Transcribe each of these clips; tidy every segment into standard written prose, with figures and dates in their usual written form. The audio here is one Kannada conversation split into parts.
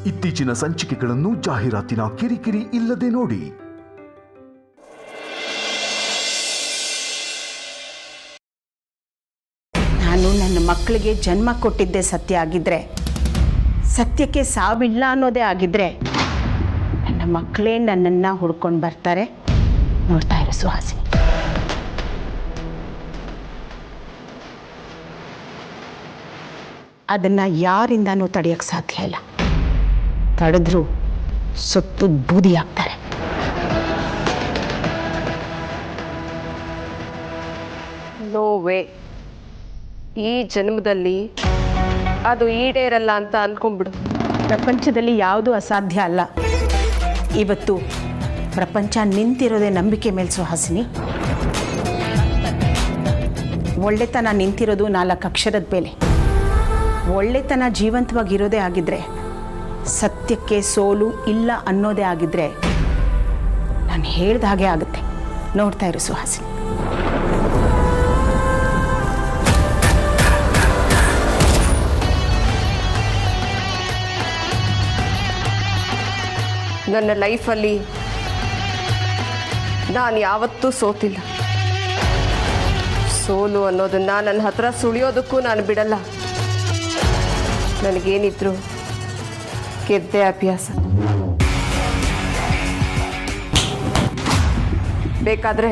ಇತ್ತೀಚಿನ ಸಂಚಿಕೆಗಳನ್ನು ಜಾಹೀರಾತಿನ ಕಿರಿಕಿರಿ ಇಲ್ಲದೆ ನೋಡಿ. ನಾನು ನನ್ನ ಮಕ್ಕಳಿಗೆ ಜನ್ಮ ಕೊಟ್ಟಿದ್ದೆ ಸತ್ಯ ಆಗಿದ್ರೆ, ಸತ್ಯಕ್ಕೆ ಸಾವಿಲ್ಲ ಅನ್ನೋದೇ ಆಗಿದ್ರೆ, ನನ್ನ ಮಕ್ಕಳೇ ನನ್ನನ್ನು ಹುಡ್ಕೊಂಡು ಬರ್ತಾರೆ. ನೋಡ್ತಾ ಇರು ಸುಹಾಸಿನಿ. ಅದನ್ನು ಯಾರಿಂದನೂ ತಡೆಯೋಕ್ಕೆ ಸಾಧ್ಯ ಇಲ್ಲ. ತಡೆದ್ರೂ ಸುಟ್ಟು ಬೂದಿ ಆಗ್ತಾರೆ. No way. ಈ ಜನ್ಮದಲ್ಲಿ ಅದು ಈಡೇರಲ್ಲ ಅಂತ ಅಂದ್ಕೊಂಡ್ಬಿಡು. ಪ್ರಪಂಚದಲ್ಲಿ ಯಾವುದೂ ಅಸಾಧ್ಯ ಅಲ್ಲ. ಇವತ್ತು ಪ್ರಪಂಚ ನಿಂತಿರೋದೇ ನಂಬಿಕೆ ಮೇಲೆ ಸುಹಾಸಿನಿ. ಒಳ್ಳೆತನ ನಿಂತಿರೋದು 4 ಅಕ್ಷರದ ಮೇಲೆ. ಒಳ್ಳೆತನ ಜೀವಂತವಾಗಿರೋದೇ ಆಗಿದ್ರೆ, ಸತ್ಯಕ್ಕೆ ಸೋಲು ಇಲ್ಲ ಅನ್ನೋದೇ ಆಗಿದ್ರೆ, ನಾನು ಹೇಳ್ದ ಹಾಗೆ ಆಗುತ್ತೆ. ನೋಡ್ತಾ ಇರು ಸುಹಾಸಿನಿ. ನನ್ನ ಲೈಫಲ್ಲಿ ನಾನು ಯಾವತ್ತೂ ಸೋತಿಲ್ಲ. ಸೋಲು ಅನ್ನೋದನ್ನು ನನ್ನ ಹತ್ರ ಸುಳಿಯೋದಕ್ಕೂ ನಾನು ಬಿಡಲ್ಲ. ನನಗೇನಿದ್ರು ಗೆದ್ದೆ ಅಭ್ಯಾಸ. ಬೇಕಾದರೆ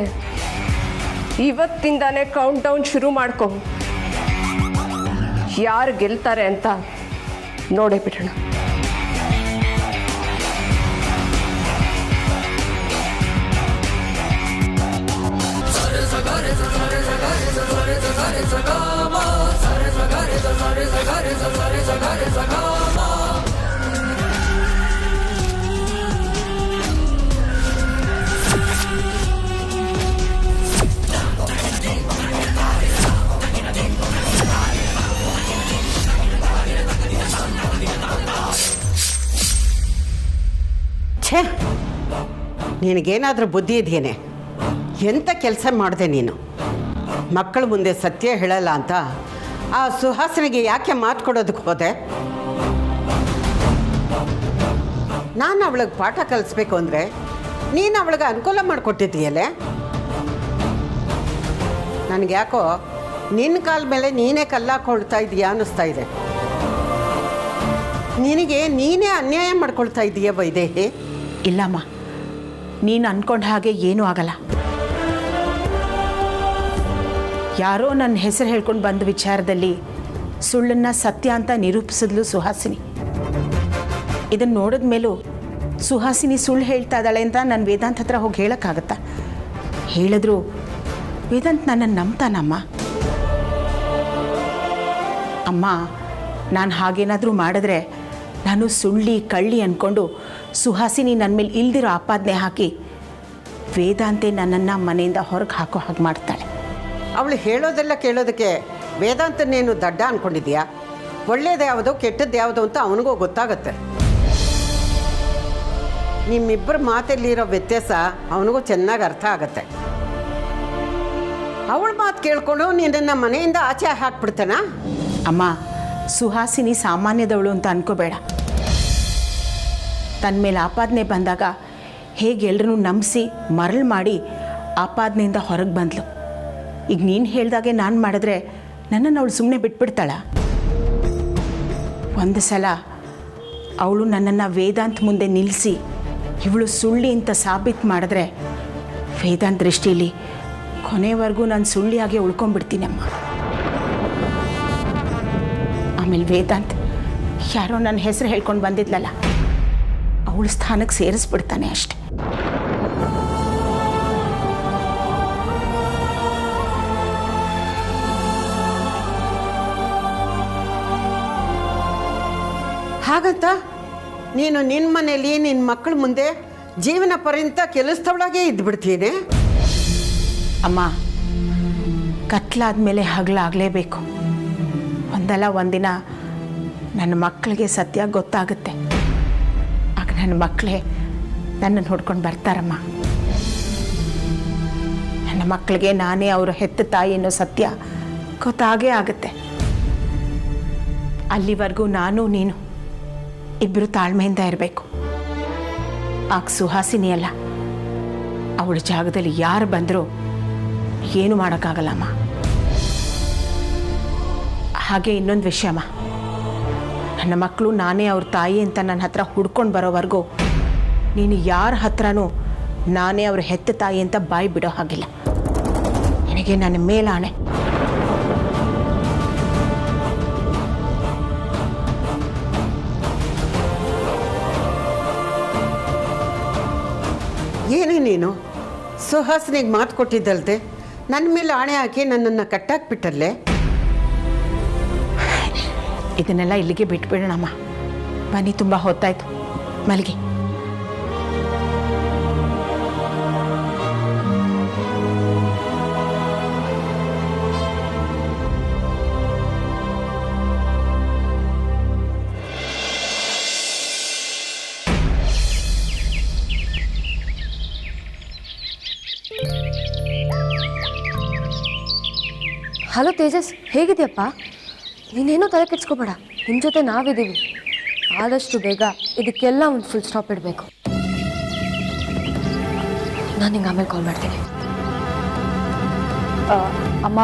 ಇವತ್ತಿಂದಾನೇ ಕೌಂಟ್ ಡೌನ್ ಶುರು ಮಾಡ್ಕೊ. ಯಾರು ಗೆಲ್ತಾರೆ ಅಂತ ನೋಡೇ ಬಿಡೋಣ. ಛೇ, ನಿನಗೇನಾದರೂ ಬುದ್ಧಿ ಇದೆಯೇನೆ? ಎಂಥ ಕೆಲಸ ಮಾಡಿದೆ ನೀನು? ಮಕ್ಕಳ ಮುಂದೆ ಸತ್ಯ ಹೇಳಲ್ಲ ಅಂತ ಆ ಸುಹಾಸಿನಿಗೆ ಯಾಕೆ ಮಾತು ಕೊಡೋದಕ್ಕೆ ಹೋದೆ? ನಾನು ಅವಳಿಗೆ ಪಾಠ ಕಲಿಸ್ಬೇಕು ಅಂದರೆ ನೀನು ಅವಳಿಗೆ ಅನುಕೂಲ ಮಾಡಿಕೊಟ್ಟಿದ್ದೀಯಲ್ಲೇ. ನನಗೆ ಯಾಕೋ ನಿನ್ನ ಕಾಲ ಮೇಲೆ ನೀನೇ ಕಲ್ಲಾಕೊಳ್ತಾ ಇದೀಯಾ ಅನ್ನಿಸ್ತಾ ಇದೆ. ನಿನಗೆ ನೀನೇ ಅನ್ಯಾಯ ಮಾಡ್ಕೊಳ್ತಾ ಇದೀಯ ವೈದೇಹಿ. ಇಲ್ಲಮ್ಮ, ನೀನು ಅಂದ್ಕೊಂಡ ಹಾಗೆ ಏನೂ ಆಗಲ್ಲ. ಯಾರೋ ನನ್ನ ಹೆಸರು ಹೇಳ್ಕೊಂಡು ಬಂದ ವಿಚಾರದಲ್ಲಿ ಸುಳ್ಳನ್ನು ಸತ್ಯ ಅಂತ ನಿರೂಪಿಸಿದ್ಲು ಸುಹಾಸಿನಿ. ಇದನ್ನು ನೋಡಿದ ಮೇಲೂ ಸುಹಾಸಿನಿ ಸುಳ್ಳು ಹೇಳ್ತಾ ಇದ್ದಾಳೆ ಅಂತ ನಾನು ವೇದಾಂತ್ ಹತ್ರ ಹೋಗಿ ಹೇಳೋಕ್ಕಾಗತ್ತಾ? ಹೇಳಿದ್ರು ವೇದಾಂತ್ ನನ್ನನ್ನು ನಂಬ್ತಾನಮ್ಮ. ಅಮ್ಮ, ನಾನು ಹಾಗೇನಾದರೂ ಮಾಡಿದ್ರೆ ನಾನು ಸುಳ್ಳಿ ಕಳ್ಳಿ ಅಂದ್ಕೊಂಡು ಸುಹಾಸಿನಿ ನನ್ನ ಮೇಲೆ ಇಲ್ದಿರೋ ಆಪಾದನೆ ಹಾಕಿ ವೇದಾಂತೆ ನನ್ನನ್ನು ಮನೆಯಿಂದ ಹೊರಗೆ ಹಾಕೋ ಹಾಗೆ ಮಾಡ್ತಾಳೆ. ಅವಳು ಹೇಳೋದೆಲ್ಲ ಕೇಳೋದಕ್ಕೆ ವೇದಾಂತನೇನು ದಡ್ಡ ಅಂದ್ಕೊಂಡಿದ್ಯಾ? ಒಳ್ಳೇದು ಯಾವುದೋ ಕೆಟ್ಟದ್ದು ಯಾವುದೋ ಅಂತ ಅವನಿಗೂ ಗೊತ್ತಾಗುತ್ತೆ. ನಿಮ್ಮಿಬ್ಬರ ಮಾತಲ್ಲಿರೋ ವ್ಯತ್ಯಾಸ ಅವನಿಗೂ ಚೆನ್ನಾಗಿ ಅರ್ಥ ಆಗತ್ತೆ. ಅವಳ ಮಾತು ಕೇಳ್ಕೊಂಡು ನಿನ್ನನ್ನು ಮನೆಯಿಂದ ಆಚೆ ಹಾಕ್ಬಿಡ್ತಾನ? ಅಮ್ಮ, ಸುಹಾಸಿನಿ ಸಾಮಾನ್ಯದವಳು ಅಂತ ಅನ್ಕೋಬೇಡ. ತನ್ನ ಮೇಲೆ ಆಪಾದನೆ ಬಂದಾಗ ಹೇಗೆ ಎಲ್ಲರೂ ನಂಬಿಸಿ ಮರಳು ಮಾಡಿ ಆಪಾದನೆಯಿಂದ ಹೊರಗೆ ಬಂದ್ಲು. ಈಗ ನೀನು ಹೇಳ್ದಾಗೆ ನಾನು ಮಾಡಿದ್ರೆ ನನ್ನನ್ನು ಅವಳು ಸುಮ್ಮನೆ ಬಿಟ್ಬಿಡ್ತಾಳ? ಒಂದು ಸಲ ಅವಳು ನನ್ನನ್ನು ವೇದಾಂತ್ ಮುಂದೆ ನಿಲ್ಲಿಸಿ ಇವಳು ಸುಳ್ಳಿ ಅಂತ ಸಾಬೀತು ಮಾಡಿದ್ರೆ ವೇದಾಂತ್ ದೃಷ್ಟಿಯಲ್ಲಿ ಕೊನೆವರೆಗೂ ನಾನು ಸುಳ್ಳಿಯಾಗೆ ಉಳ್ಕೊಂಡ್ಬಿಡ್ತೀನಮ್ಮ. ಆಮೇಲೆ ವೇದಾಂತ್ ಯಾರೋ ನನ್ನ ಹೆಸರು ಹೇಳ್ಕೊಂಡು ಬಂದಿದ್ಲಲ್ಲ, ಅವಳ ಸ್ಥಾನಕ್ಕೆ ಸೇರಿಸ್ಬಿಡ್ತಾನೆ ಅಷ್ಟೆ. ಹಾಗಂತ ನೀನು ನಿನ್ನ ಮನೇಲಿ ನಿನ್ನ ಮಕ್ಕಳ ಮುಂದೆ ಜೀವನ ಪರ್ಯಂತ ಕೆಲಸದವಳಾಗೆ ಇದ್ಬಿಡ್ತೀನಿ? ಅಮ್ಮ, ಕತ್ಲಾದ್ಮೇಲೆ ಹಗಲಾಗಲೇಬೇಕು. ಒಂದಲ್ಲ ಒಂದಿನ ನನ್ನ ಮಕ್ಕಳಿಗೆ ಸತ್ಯ ಗೊತ್ತಾಗುತ್ತೆ. ಆಗ ನನ್ನ ಮಕ್ಕಳೇ ನನ್ನನ್ನು ಹೊಡ್ಕೊಂಡು ಬರ್ತಾರಮ್ಮ. ನನ್ನ ಮಕ್ಕಳಿಗೆ ನಾನೇ ಅವರ ಹೆತ್ತ ತಾಯಿ ಅನ್ನೋ ಸತ್ಯ ಗೊತ್ತಾಗೇ ಆಗುತ್ತೆ. ಅಲ್ಲಿವರೆಗೂ ನಾನು ನೀನು ಇಬ್ಬರು ತಾಳ್ಮೆಯಿಂದ ಇರಬೇಕು. ಆಗ ಸುಹಾಸಿನಿ ಅಲ್ಲ, ಅವಳ ಜಾಗದಲ್ಲಿ ಯಾರು ಬಂದರೂ ಏನು ಮಾಡೋಕ್ಕಾಗಲ್ಲಮ್ಮ. ಹಾಗೆ ಇನ್ನೊಂದು ವಿಷಯಮ್ಮ, ನನ್ನ ಮಕ್ಕಳು ನಾನೇ ಅವ್ರ ತಾಯಿ ಅಂತ ನನ್ನ ಹತ್ರ ಹುಡ್ಕೊಂಡು ಬರೋವರೆಗೂ ನೀನು ಯಾರ ಹತ್ರನೂ ನಾನೇ ಅವ್ರ ಹೆತ್ತ ತಾಯಿ ಅಂತ ಬಾಯಿ ಬಿಡೋ ಹಾಗಿಲ್ಲ. ನನಗೆ ನನ್ನ ಮೇಲಾಣೆ. ಏನೇ ನೀನು ಸುಹಾಸಿನಿಗೆ ಮಾತು ಕೊಟ್ಟಿದ್ದಲ್ದೆ ನನ್ನ ಮೇಲೆ ಆಣೆ ಹಾಕಿ ನನ್ನನ್ನು ಕಟ್ಟಾಕ್ಬಿಟ್ಟಲ್ಲೇ. ಇದನ್ನೆಲ್ಲ ಇಲ್ಲಿಗೆ ಬಿಟ್ಬಿಡೋಣಮ್ಮ. ಬನ್ನಿ, ತುಂಬ ಹೊತ್ತಾಯ್ತು, ಮಲಗಿ. ಹಲೋ ತೇಜಸ್, ಹೇಗಿದೆಯಪ್ಪ? ನೀನೇನೋ ತಲೆ ಕೆಡ್ಸ್ಕೊಬೇಡ, ನಿಮ್ಮ ಜೊತೆ ನಾವಿದ್ದೀವಿ. ಆದಷ್ಟು ಬೇಗ ಇದಕ್ಕೆಲ್ಲ ಒಂದು ಫುಲ್ ಸ್ಟಾಪ್ ಇಡಬೇಕು. ನಾನು ನಿಂಗೆ ಆಮೇಲೆ ಕಾಲ್ ಮಾಡ್ತೀನಿ. ಅಮ್ಮ,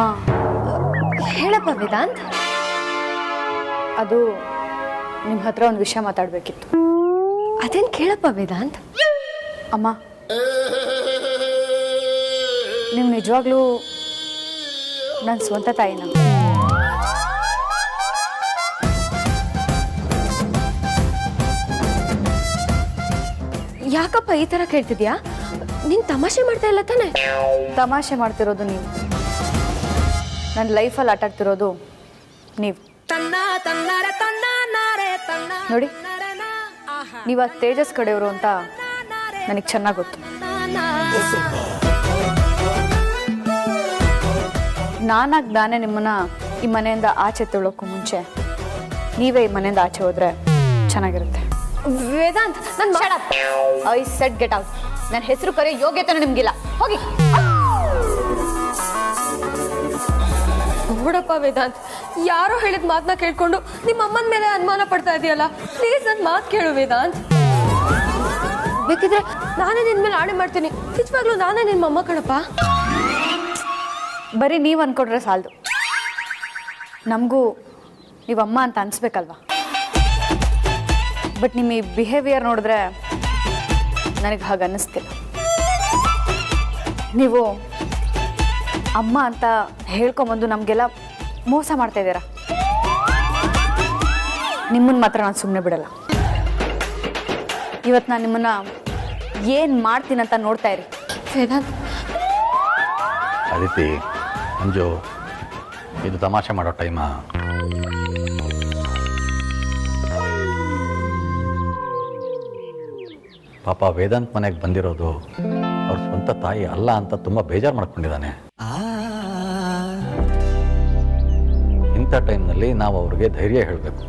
ಹೇಳಪ್ಪ ವೇದಾಂತ್. ಅದು ನಿಮ್ಮ ಹತ್ರ ಒಂದು ವಿಷಯ ಮಾತಾಡಬೇಕಿತ್ತು. ಅದೇನು ಕೇಳಪ್ಪ ವೇದಾಂತ್. ಅಮ್ಮ, ನೀವು ನಿಜವಾಗ್ಲೂ ನನ್ನ ಸ್ವಂತ ತಾಯಿನ? ಯಾಕಪ್ಪ ಈ ಥರ ಕೇಳ್ತಿದ್ಯಾ? ನೀನು ತಮಾಷೆ ಮಾಡ್ತಾ ಇಲ್ಲ ತಾನೆ? ತಮಾಷೆ ಮಾಡ್ತಿರೋದು ನೀವು, ನನ್ನ ಲೈಫಲ್ಲಿ ಆಟ ಆಡ್ತಿರೋದು ನೀವು. ನೋಡಿ, ನೀವು ಆ ತೇಜಸ್ ಕಡೆಯವರು ಅಂತ ನನಗೆ ಚೆನ್ನಾಗಿ ಗೊತ್ತು. ನಾನಾಗಿ ನಾನೇ ನಿಮ್ಮನ್ನ ಈ ಮನೆಯಿಂದ ಆಚೆ ತೊಳೋಕ್ಕೂ ಮುಂಚೆ ನೀವೇ ಈ ಮನೆಯಿಂದ ಆಚೆ ಹೋದ್ರೆ ಚೆನ್ನಾಗಿರುತ್ತೆ. ವೇದಾಂತ್, ನನ್ನ ಐ ಸೆಡ್ ಗೆಟ್ ಔಟ್. ನನ್ನ ಹೆಸರು ಕರೆಯೋ ಯೋಗ್ಯತೆನೂ ನಿಮ್ಗಿಲ್ಲ, ಹೋಗಿ. ನೋಡಪ್ಪ ವೇದಾಂತ್, ಯಾರೋ ಹೇಳಿದ ಮಾತನ್ನ ಕೇಳ್ಕೊಂಡು ನಿಮ್ಮ ಅಮ್ಮನ ಮೇಲೆ ಅನುಮಾನ ಪಡ್ತಾ ಇದೆಯಲ್ಲ. ಪ್ಲೀಸ್ ನನ್ನ ಮಾತು ಕೇಳು ವೇದಾಂತ್. ಬೇಕಿದ್ರೆ ನಾನೇ ನಿನ್ನ ಮೇಲೆ ಆಣೆ ಮಾಡ್ತೀನಿ. ನಿಜವಾಗ್ಲೂ ನಾನೇ ನಿಮ್ಮ ಅಮ್ಮ ಕಣಪ್ಪ. ಬರೀ ನೀವು ಅಂದ್ಕೊಂಡ್ರೆ ಸಾಲದು, ನಮಗೂ ನೀವಮ್ಮ ಅಂತ ಅನಿಸ್ಬೇಕಲ್ವಾ? ಬಟ್ ನಿಮ್ಮ ಈ ಬಿಹೇವಿಯರ್ ನೋಡಿದ್ರೆ ನನಗೆ ಹಾಗೆ ಅನ್ನಿಸ್ತಿಲ್ಲ. ನೀವು ಅಮ್ಮ ಅಂತ ಹೇಳ್ಕೊಂಬಂದು ನಮಗೆಲ್ಲ ಮೋಸ ಮಾಡ್ತಾ ಇದ್ದೀರಾ. ನಿಮ್ಮನ್ನು ಮಾತ್ರ ನಾನು ಸುಮ್ಮನೆ ಬಿಡಲ್ಲ. ಇವತ್ತು ನಾನು ನಿಮ್ಮನ್ನು ಏನು ಮಾಡ್ತೀನಂತ ನೋಡ್ತಾ ಇರಿ. ವೇದಾಂತ್, ಅದಿತಿ, ಮಂಜು, ಇದು ತಮಾಷೆ ಮಾಡೋ ಟೈಮಾ? ಪಾಪ ವೇದಾಂತ್ ಮನೆಗೆ ಬಂದಿರೋದು ಅವ್ರ ಸ್ವಂತ ತಾಯಿ ಅಲ್ಲ ಅಂತ ತುಂಬ ಬೇಜಾರು ಮಾಡ್ಕೊಂಡಿದ್ದಾನೆ. ಇಂಥ ಟೈಮ್ನಲ್ಲಿ ನಾವು ಅವ್ರಿಗೆ ಧೈರ್ಯ ಹೇಳಬೇಕು.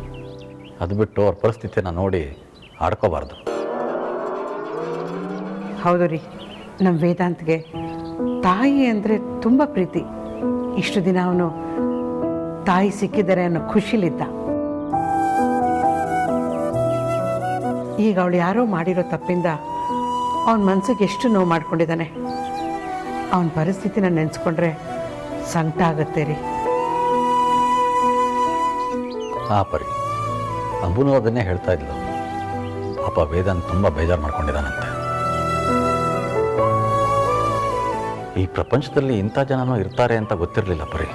ಅದು ಬಿಟ್ಟು ಅವ್ರ ಪರಿಸ್ಥಿತಿನ ನೋಡಿ ಆಡ್ಕೋಬಾರ್ದು. ಹೌದು ರೀ, ನಮ್ಮ ವೇದಾಂತ್ಗೆ ತಾಯಿ ಅಂದರೆ ತುಂಬ ಪ್ರೀತಿ. ಇಷ್ಟು ದಿನ ಅವನು ತಾಯಿ ಸಿಕ್ಕಿದ್ದಾರೆ ಅನ್ನೋ ಖುಷಿಲಿದ್ದ. ಈಗ ಅವಳು ಯಾರೋ ಮಾಡಿರೋ ತಪ್ಪಿಂದ ಅವನ ಮನಸ್ಸಿಗೆ ಎಷ್ಟು ನೋವು ಮಾಡ್ಕೊಂಡಿದ್ದಾನೆ. ಅವನ ಪರಿಸ್ಥಿತಿನ ನೆನೆಸ್ಕೊಂಡ್ರೆ ಸಂಕಟ ಆಗುತ್ತೆ ರೀ. ಹಾಂ ಪರಿ, ಅಬ್ಬುನೂ ಅದನ್ನೇ ಹೇಳ್ತಾ ಇದ್ಲು. ಪಾಪ ವೇದಾಂತ್ ತುಂಬ ಬೇಜಾರು ಮಾಡ್ಕೊಂಡಿದ್ದಾನಂತೆ. ಈ ಪ್ರಪಂಚದಲ್ಲಿ ಇಂಥ ಜನನೂ ಇರ್ತಾರೆ ಅಂತ ಗೊತ್ತಿರಲಿಲ್ಲ ಪರಿ.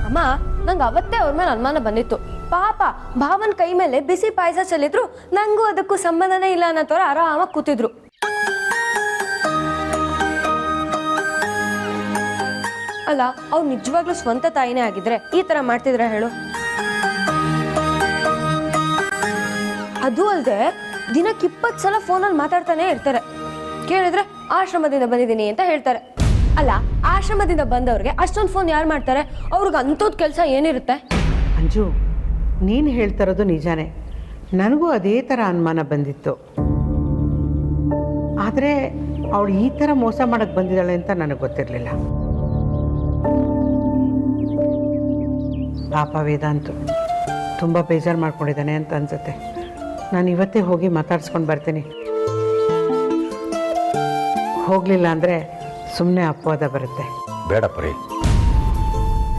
ಅಮ್ಮ, ನಂಗೆ ಅವತ್ತೇ ಅವ್ರ ಮೇಲೆ ಅನುಮಾನ ಬಂದಿತ್ತು. ಪಾಪ ಭಾವನ್ ಕೈ ಮೇಲೆ ಬಿಸಿ ಪಾಯಸ ಚೆಲ್ಲಿದ್ರು, ನಂಗೂ ಅದಕ್ಕೂ ಸಂಬಂಧನೇ ಇಲ್ಲ ಅನ್ನೋತರ ಆರಾಮಾಗಿ ಕೂತಿದ್ರು. ಅಲ್ಲ, ಅವ್ರು ನಿಜವಾಗ್ಲೂ ಸ್ವಂತ ತಾಯಿನೇ ಆಗಿದ್ರೆ ಈ ತರ ಮಾಡ್ತಿದ್ರ ಹೇಳು? ಅದು ಅಲ್ಲದೆ ದಿನಕ್ಕೆ 20 ಸಲ ಫೋನಲ್ಲಿ ಮಾತಾಡ್ತಾನೆ ಇರ್ತಾರೆ. ಕೇಳಿದ್ರೆ ಆಶ್ರಮದಿಂದ ಬಂದಿದ್ದೀನಿ ಅಂತ ಹೇಳ್ತಾರೆ. ಅಲ್ಲ, ಆಶ್ರಮದಿಂದ ಬಂದವ್ರಿಗೆ ಅಷ್ಟೊಂದು ಫೋನ್ ಯಾರು ಮಾಡ್ತಾರೆ? ಅವ್ರಿಗೆ ಅಂಥದ್ದು ಕೆಲಸ ಏನಿರುತ್ತೆ? ಅಂಜು, ನೀನು ಹೇಳ್ತಾ ಇರೋದು ನಿಜಾನೇ. ನನಗೂ ಅದೇ ಥರ ಅನುಮಾನ ಬಂದಿತ್ತು. ಆದರೆ ಅವಳು ಈ ಥರ ಮೋಸ ಮಾಡೋಕ್ಕೆ ಬಂದಿದ್ದಾಳೆ ಅಂತ ನನಗೆ ಗೊತ್ತಿರಲಿಲ್ಲ. ಪಾಪ ವೇದಾಂತು ತುಂಬ ಬೇಜಾರು ಮಾಡ್ಕೊಂಡಿದ್ದಾನೆ ಅಂತ ಅನ್ಸುತ್ತೆ. ನಾನು ಇವತ್ತೇ ಹೋಗಿ ಮಾತಾಡ್ಸ್ಕೊಂಡು ಬರ್ತೀನಿ. ಹೋಗಲಿಲ್ಲ ಅಂದರೆ ಸುಮ್ಮನೆ ಅಪವಾದ ಬರುತ್ತೆ. ಬೇಡ ಪರಿ,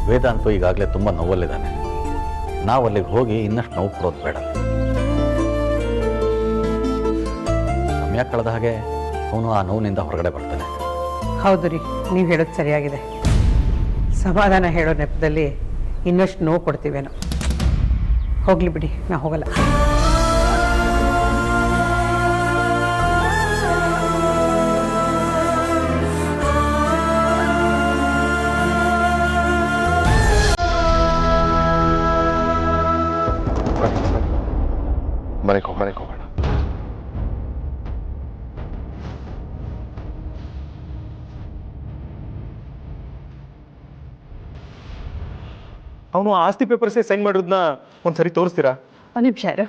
ವೇದಾಂತು ಈಗಾಗಲೇ ತುಂಬ ನೋವಲ್ಲಿದ್ದಾನೆ. ನಾವು ಅಲ್ಲಿಗೆ ಹೋಗಿ ಇನ್ನಷ್ಟು ನೋವು ಕೊಡೋದು ಬೇಡ. ಸಮಯ ಕಳೆದ ಹಾಗೆ ಅವನು ಆ ನೋವಿನಿಂದ ಹೊರಗಡೆ ಬರ್ತಾನೆ. ಹೌದು ರೀ, ನೀವು ಹೇಳೋದು ಸರಿಯಾಗಿದೆ. ಸಮಾಧಾನ ಹೇಳೋ ನೆಪದಲ್ಲಿ ಇನ್ನಷ್ಟು ನೋವು ಕೊಡ್ತೀವೇನೋ. ಹೋಗಲಿ ಬಿಡಿ, ನಾ ಹೋಗಲ್ಲ. ಮನೆಗೆ ಹೋಗೋಣ. ಅವನು ಆಸ್ತಿ ಪೇಪರ್ಸೇ ಸೈನ್ ಮಾಡಿರೋದನ್ನ ಒಂದ್ಸರಿ ತೋರಿಸ್ತೀರಾ? ಒಂದು ನಿಮಿಷ ಇರು.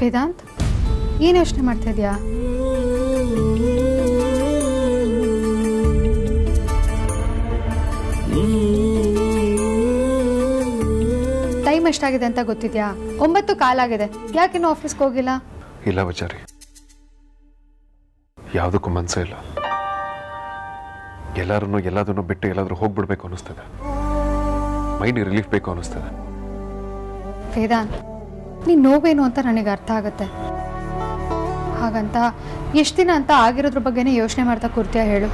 ವೇದಾಂತ್, ಏನು ಯೋಚನೆ ಮಾಡ್ತಾ ಇದೆಯಾ? ಟೈಮ್ ಎಷ್ಟಾಗಿದೆ ಅಂತ ಗೊತ್ತಿದ್ಯಾ? 9 ಕಾಲಾಗಿದೆ. ಯಾಕಿನ್ನೂ ಆಫೀಸ್ಗೆ ಹೋಗಿಲ್ಲ? ಇಲ್ಲ ವಿಚಾರಿ, ಯಾವುದಕ್ಕೂ ಮನಸ್ಸೇ ಇಲ್ಲ. ಎಲ್ಲದನ್ನು ಬಿಟ್ಟು ಎಲ್ಲಾದ್ರೂ ಹೋಗ್ಬಿಡ್ಬೇಕು ಅನ್ನಿಸ್ತದೆ. ಮೈಂಡ್ ರಿಲೀಫ್ ಬೇಕು ಅನ್ನಿಸ್ತದೆ. ವೇದಾಂತ್, ನೀನು ನೋವೇನು ಅಂತ ನನಗೆ ಅರ್ಥ ಆಗುತ್ತೆ. ಹಾಗಂತ ಎಷ್ಟು ದಿನ ಅಂತ ಆಗಿರೋದ್ರ ಬಗ್ಗೆನೇ ಯೋಚನೆ ಮಾಡ್ತಾ ಕೂರ್ತೀಯ ಹೇಳು?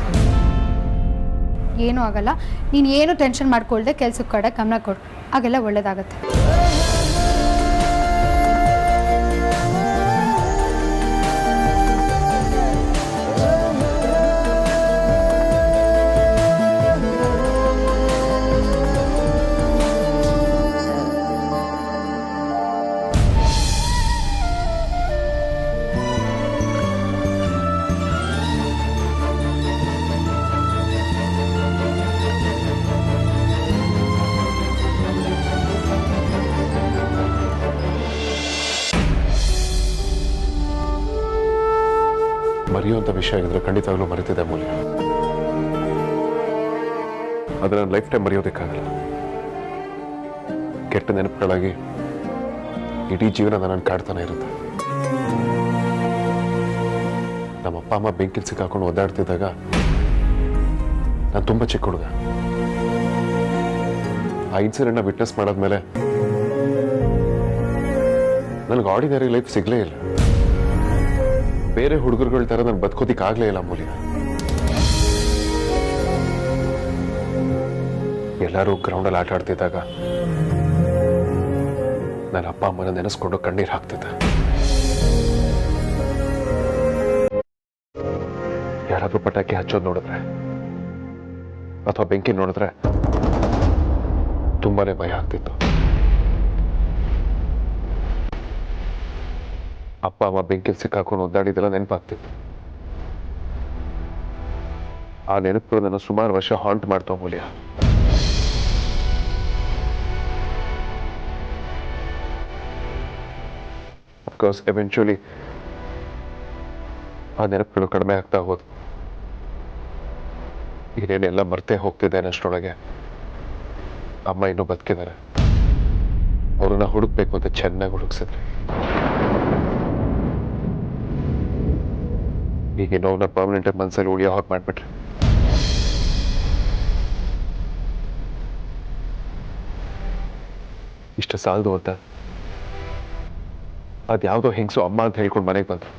ಏನೂ ಆಗಲ್ಲ. ನೀನು ಏನು ಟೆನ್ಷನ್ ಮಾಡ್ಕೊಳ್ದೆ ಕೆಲ್ಸದ ಕಡೆ ಗಮನ ಕೊಡು, ಆಗೆಲ್ಲ ಒಳ್ಳೇದಾಗತ್ತೆ. ಮರೆಯುವಂಥ ವಿಷಯ ಆಗಿದ್ರೆ ಖಂಡಿತವಾಗ್ಲೂ ಮರೆತಿದೆ ಮೂಲ್ಯ. ಅದನ್ನ ಲೈಫ್ ಟೈಮ್ ಮರೆಯೋದಕ್ಕಾಗಲ್ಲ. ಕೆಟ್ಟ ನೆನಪುಗಳಾಗಿ ಇಡೀ ಜೀವನ ನನ್ನ ಕಾಡ್ತಾನೆ ಇರುತ್ತೆ. ನಮ್ಮ ಅಪ್ಪ ಅಮ್ಮ ಬೆಂಕಿಲ್ ಸಿಕ್ಕಾಕೊಂಡು ಒದ್ದಾಡ್ತಿದ್ದಾಗ ನಾನು ತುಂಬ ಚಿಕ್ಕ ಹುಡುಗ. ಆ ಇನ್ಸಿಡೆಂಟ್ನ ವಿಟ್ನೆಸ್ ಮಾಡಾದ್ಮೇಲೆ ನನಗೆ ಆರ್ಡಿನರಿ ಲೈಫ್ ಸಿಗ್ಲೇ ಇಲ್ಲ. ಬೇರೆ ಹುಡುಗರುಗಳ ತರ ನಾನು ಬದುಕೋದಿಕ್ ಆಗ್ಲೇ ಇಲ್ಲ ಮೂಲ್ಯ. ಎಲ್ಲರೂ ಗ್ರೌಂಡಲ್ಲಿ ಆಟ ಆಡ್ತಿದ್ದಾಗ ನನ್ನ ಅಪ್ಪ ಅಮ್ಮನ ನೆನೆಸ್ಕೊಂಡು ಕಣ್ಣೀರು ಹಾಕ್ತಿದ್ದೆ. ಯಾರಾದ್ರೂ ಪಟಾಕಿ ಹಚ್ಚೋದು ನೋಡಿದ್ರೆ ಅಥವಾ ಬೆಂಕಿ ನೋಡಿದ್ರೆ ತುಂಬಾನೇ ಭಯ ಆಗ್ತಿತ್ತು. ಅಪ್ಪ ಅಮ್ಮ ಬೆಂಕಿ ಸಿಕ್ಕಾಕೊಂಡು ಒದ್ದಾಡಿದೆಲ್ಲ ನೆನಪಾಗ್ತಿತ್ತು. ಆ ನೆನಪು ನನ್ನ ಸುಮಾರು ವರ್ಷ ಹಾಂಟ್ ಮಾಡ್ತಾವ ಮೂಲ್ಯ. ಅಫ್ಕೋರ್ಸ್ ಎವೆಂಚುಲಿ ಆ ನೆನಪುಗಳು ಕಡಿಮೆ ಆಗ್ತಾ ಹೋದ್. ಏನೇನೆಲ್ಲ ಮರ್ತೇ ಹೋಗ್ತಿದ್ದೇನೆ ಅಷ್ಟರೊಳಗೆ ಅಮ್ಮ ಇನ್ನೂ ಬದುಕಿದ್ದಾರೆ. ಅವ್ರನ್ನ ಹುಡುಕ್ಬೇಕು ಅಂತ ಚೆನ್ನಾಗಿ ಹುಡುಕ್ಸಿದ್ರೆ ಈಗ ನೋವನ್ನ ಪರ್ಮನೆಂಟ್ ಮನಸ್ಸಲ್ಲಿ ಉಳಿಯೋ ಹಾಗೆ ಮಾಡ್ಬಿಟ್ರೆ. ಇಷ್ಟ ಸಾಲದು ಅಂತ ಅದ್ಯಾವುದೋ ಹೆಂಗಸು ಅಮ್ಮ ಅಂತ ಹೇಳ್ಕೊಂಡು ಮನೆಗೆ ಬಂದ್ರು.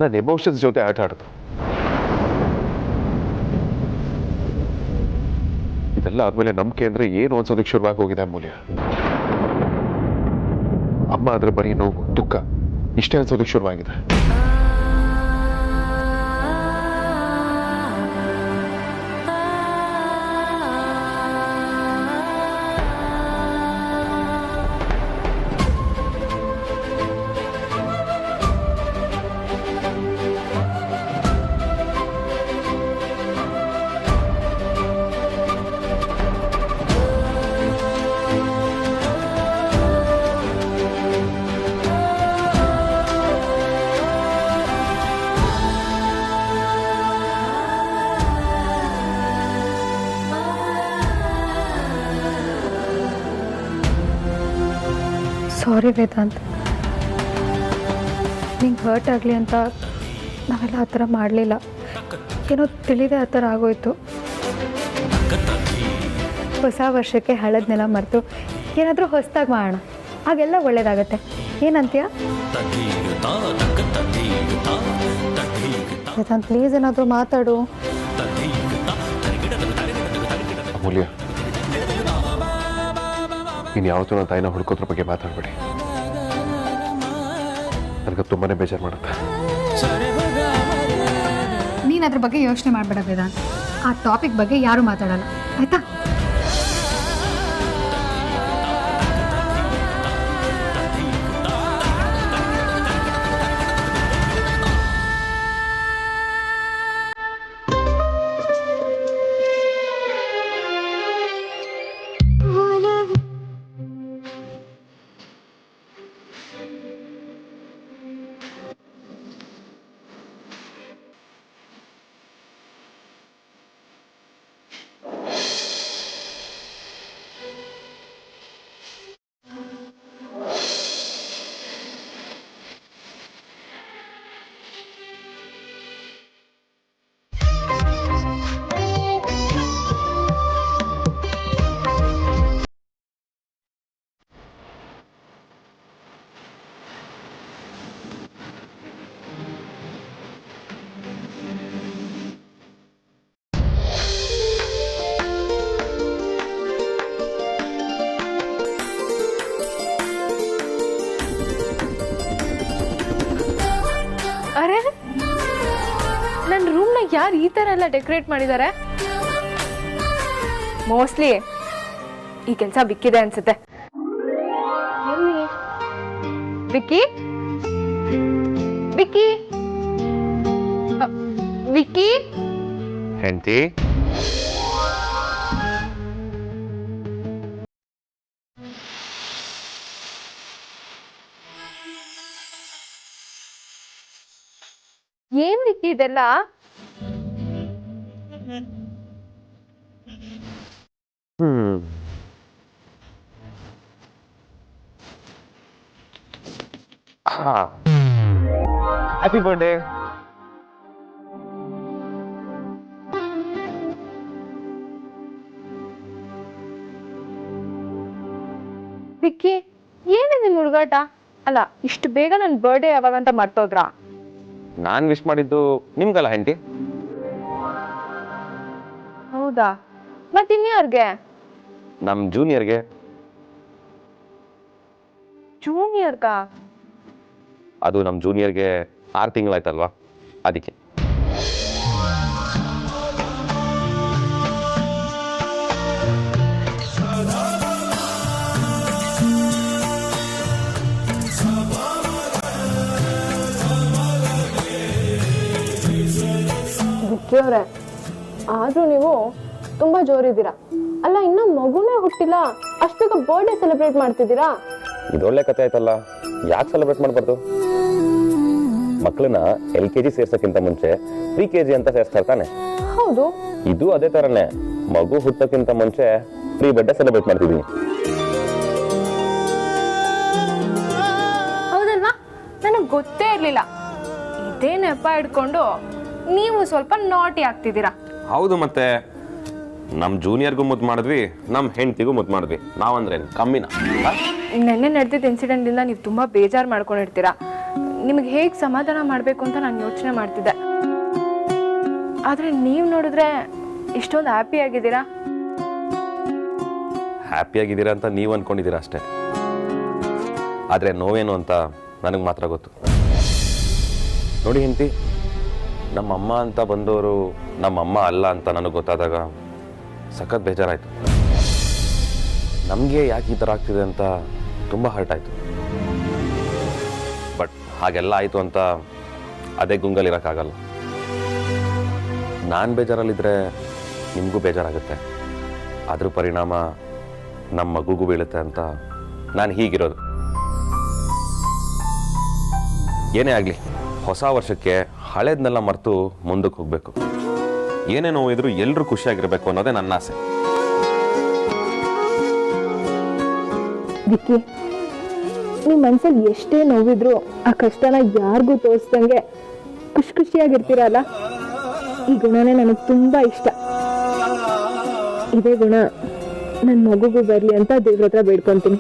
ನಾನು ಎಮೋಷನ್ಸ್ ಜೊತೆ ಆಟ ಆಡ್ದು. ಇದೆಲ್ಲ ಆದ್ಮೇಲೆ ನಂಬಿಕೆ ಅಂದ್ರೆ ಏನು ಅನ್ಸೋದಕ್ಕೆ ಶುರುವಾಗಿ ಹೋಗಿದೆ ಮೂಲ್ಯ. ಅಮ್ಮ ಆದ್ರೆ ಬರೀ ನೋವು ದುಃಖ ಇಷ್ಟೇ ಅನ್ಸೋದಕ್ಕೆ ಶುರುವಾಗಿದೆ. ಸಾರಿ ವೇದಾಂತ್, ನಿಂಗೆ ಹರ್ಟ್ ಆಗಲಿ ಅಂತ ನಾವೆಲ್ಲ ಆ ಥರ ಮಾಡಲಿಲ್ಲ. ಏನೋ ತಿಳಿದೇ ಆ ಥರ ಆಗೋಯ್ತು. ಹೊಸ ವರ್ಷಕ್ಕೆ ಹಳದನ್ನೆಲ್ಲ ಮರೆತು ಏನಾದರೂ ಹೊಸದಾಗಿ ಮಾಡೋಣ, ಹಾಗೆಲ್ಲ ಒಳ್ಳೇದಾಗತ್ತೆ. ಏನಂತೀಯ ವೇದಾಂತ್? ಪ್ಲೀಸ್ ಏನಾದರೂ ಮಾತಾಡು. ಅಮೂಲ್ಯ, ನೀನು ಯಾವತ್ತೂ ನನ್ನ ತಾಯಿನ ಹುಡ್ಕೋದ್ರ ಬಗ್ಗೆ ಮಾತಾಡಬೇಡಿ. ನನಗೆ ತುಂಬಾನೇ ಬೇಜಾರು ಮಾಡುತ್ತೆ. ನೀನು ಅದ್ರ ಬಗ್ಗೆ ಯೋಚನೆ ಮಾಡಬೇಡ ವೇದಾಂತ್. ಆ ಟಾಪಿಕ್ ಬಗ್ಗೆ ಯಾರೂ ಮಾತಾಡಲ್ಲ, ಆಯಿತಾ? ಅರೆ, ನನ್ನ ರೂಮ್ನ ಯಾರು ಈ ಥರ ಎಲ್ಲ ಡೆಕೋರೇಟ್ ಮಾಡಿದ್ದಾರೆ? ಮೋಸ್ಟ್ಲಿ ಈ ಕೆಲಸ ಬಿಕ್ಕಿದೆ ಅನ್ಸುತ್ತೆ. ವಿಕ್ಕಿ, ವಿಕ್ಕಿ, ವಿಕ್ಕಿ, ಹೆಂಡತಿ, ಏನ್ ವಿಕ್ಕಿ ಇದೆಲ್ಲ? Happy birthday. ವಿಕ್ಕಿ, ಏನಿದೆ ಹುಡುಗಾಟ? ಅಲ್ಲ, ಇಷ್ಟು ಬೇಗ ನನ್ನ ಬರ್ಡೇ ಯಾವಾಗಂತ ಮರ್ತೋದ್ರಾ? ನಾನು ವಿಶ್ ಮಾಡಿದ್ದು ನಿಮ್ಗಲ್ಲ ಹೆಂಡತಿ. ಹೌದಾ? ಮತ್ತಿನ್ಯಾರ್ಗೆ? ನಮ್ಮ ಜೂನಿಯರ್ಗೆ. ಜೂನಿಯರ್ಗ? ಅದು ನಮ್ಮ ಜೂನಿಯರ್ಗೆ 6 ತಿಂಗಳಾಯ್ತಲ್ವಾ, ಅದಕ್ಕೆ. ವಿಕ್ಕಿಯವ್ರೆ, ಆದ್ರೂ ನೀವು ತುಂಬಾ ಜೋರಿದ್ದೀರಾ. ಅಲ್ಲ, ಇನ್ನ ಮಗುನೇ ಹುಟ್ಟಿಲ್ಲ, ಅಷ್ಟು ಬೇಗ ಬರ್ಡೇ ಸೆಲೆಬ್ರೇಟ್ ಮಾಡ್ತಿದ್ದೀರಾ? ಇದೊಳ್ಳೆ ಕತೆ ಆಯ್ತಲ್ಲ, ಯಾಕೆ ಸೆಲೆಬ್ರೇಟ್ ಮಾಡಬಾರ್ದು? ಮಕ್ಕಳನ್ನ LKG ಸೇರ್ಸಕ್ಕಿಂತ ಮುಂಚೆ pre-KG ಅಂತ ಸೇರಿಸ್ತಾರೆ ತಾನೆ? ಹೌದು. ಇದು ಅದೇ ತರನೇ, ಮಗು ಹುಟ್ಟಕ್ಕಿಂತ ಮುಂಚೆ ಪ್ರೀ ಬರ್ಡೇ ಸೆಲೆಬ್ರೇಟ್ ಮಾಡ್ತಿದೀನಿ. ಹೌದಲ್ವಾ? ನನಗೆ ಗೊತ್ತೇ ಇರ್ಲಿಲ್ಲ. ಇದೇ ನೆಪ ಇಟ್ಕೊಂಡು ನೀವು ಸ್ವಲ್ಪ ನಾಟಿ ಆಗ್ತಿದ್ದೀರಾ. ಹೌದು, ಮತ್ತೆ ನಮ್ಮ ಜೂನಿಯರ್ಗೂ ಮುದ್ದು ಮಾಡಿದ್ವಿ, ನಮ್ಮ ಹೆಂಡತಿಗೂ ಮುದ್ದು ಮಾಡಿದ್ವಿ. ನಾವಂದ್ರೇನು ಕಮ್ಮಿನ? ನೆನ್ನೆ ನಡೆದಿದ್ದ ಇನ್ಸಿಡೆಂಟಿಂದ ನೀವು ತುಂಬ ಬೇಜಾರು ಮಾಡ್ಕೊಂಡಿರ್ತೀರಾ. ನಿಮಗೆ ಹೇಗೆ ಸಮಾಧಾನ ಮಾಡಬೇಕು ಅಂತ ನಾನು ಯೋಚನೆ ಮಾಡ್ತಿದ್ದೆ. ಆದರೆ ನೀವು ನೋಡಿದ್ರೆ ಇಷ್ಟೊಂದು ಹ್ಯಾಪಿ ಆಗಿದ್ದೀರಾ. ಹ್ಯಾಪಿ ಆಗಿದ್ದೀರಾ ಅಂತ ನೀವು ಅನ್ಕೊಂಡಿದ್ದೀರಾ ಅಷ್ಟೇ, ಆದರೆ ನೋವೇನು ಅಂತ ನನಗೆ ಮಾತ್ರ ಗೊತ್ತು. ನೋಡಿ ಹೆಂಡತಿ, ನಮ್ಮಮ್ಮ ಅಂತ ಬಂದವರು ನಮ್ಮಮ್ಮ ಅಲ್ಲ ಅಂತ ನನಗೆ ಗೊತ್ತಾದಾಗ ಸಖತ್ ಬೇಜಾರಾಯಿತು. ನಮಗೆ ಯಾಕೆ ಈ ಥರ ಆಗ್ತಿದೆ ಅಂತ ತುಂಬ ಹರ್ಟ್ ಆಯಿತು. ಬಟ್ ಹಾಗೆಲ್ಲ ಆಯಿತು ಅಂತ ಅದೇ ಗುಂಗಲಿರೋಕ್ಕಾಗಲ್ಲ. ನಾನು ಬೇಜಾರಲ್ಲಿದ್ದರೆ ನಿಮಗೂ ಬೇಜಾರಾಗುತ್ತೆ, ಅದ್ರ ಪರಿಣಾಮ ನಮ್ಮ ಮಗುಗೂ ಬೀಳುತ್ತೆ ಅಂತ ನಾನು ಹೀಗಿರೋದು. ಏನೇ ಆಗಲಿ, ಹೊಸ ವರ್ಷಕ್ಕೆ ಹಳೇದನ್ನೆಲ್ಲ ಮರೆತು ಮುಂದಕ್ಕೆ ಹೋಗಬೇಕು. ಏನೇ ನೋವಿದ್ರು ಎಲ್ಲರೂ ಖುಷಿಯಾಗಿರಬೇಕು ಅನ್ನೋದೇ ನನ್ನ ಆಸೆ. ವಿಕ್ಕಿ, ನಿಮ್ಮ ಮನ್ಸಲ್ಲಿ ಎಷ್ಟೇ ನೋವಿದ್ರು ಆ ಕಷ್ಟನ ಯಾರಿಗೂ ತೋರಿಸ್ದಂಗೆ ಖುಷಿಯಾಗಿರ್ತೀರಲ್ಲ, ಈ ಗುಣನೇ ನನಗೆ ತುಂಬಾ ಇಷ್ಟ. ಇದೇ ಗುಣ ನನ್ನ ಮಗುಗೂ ಬರಲಿ ಅಂತ ದೇವ್ರ ಹತ್ರ ಬೇಡ್ಕೊಂತೀನಿ.